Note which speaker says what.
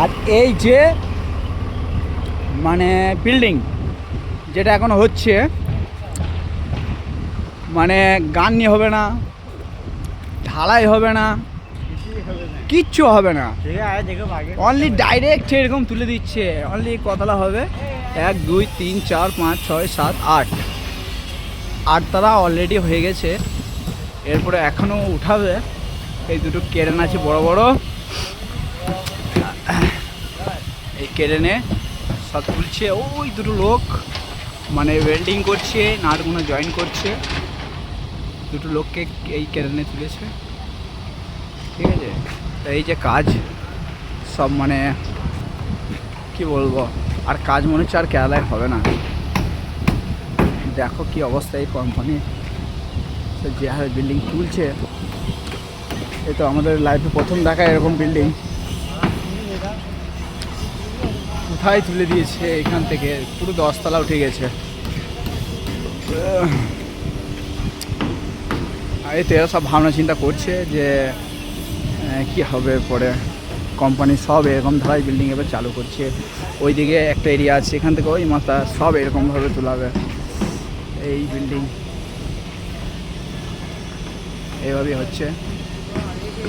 Speaker 1: আর এই যে মানে বিল্ডিং যেটা এখন হচ্ছে, মানে গান হবে না, ঢালাই হবে না, কিচ্ছু হবে না, অনলি ডাইরেক্ট এরকম তুলে দিচ্ছে। অনলি কতলা হবে? 1 2 3 4 5 6 7 8 8তলা অলরেডি হয়ে গেছে। এরপরে এখনও উঠাবে। এই দুটো কেরেন আছে বড় বড়, এই কেরেনে সব তুলছে। ওই দুটো লোক মানে ওয়েল্ডিং করছে, নাটগুলো জয়েন করছে। দুটো লোককে এই কেরেনে তুলেছে, ঠিক আছে। তো এই যে কাজ সব মানে কি বলবো, আর কাজ মনে হচ্ছে আর কেরালায় হবে না। দেখো কি অবস্থা এই কোম্পানি যে হারে বিল্ডিং তুলছে। এই তো আমাদের লাইফে প্রথম দেখা এরকম বিল্ডিং। কোথায় তুলে দিয়েছে, এখান থেকে পুরো 10তলা উঠে গেছে। এই তো এরা সব ভাবনা চিন্তা করছে যে কি হবে পরে। কোম্পানি সব এরকম ধারায় বিল্ডিং এবার চালু করছে। ওইদিকে একটা এরিয়া আছে, এখান থেকে ওই মাথা সব এরকমভাবে তোলাবে। এই বিল্ডিং এইভাবেই হচ্ছে।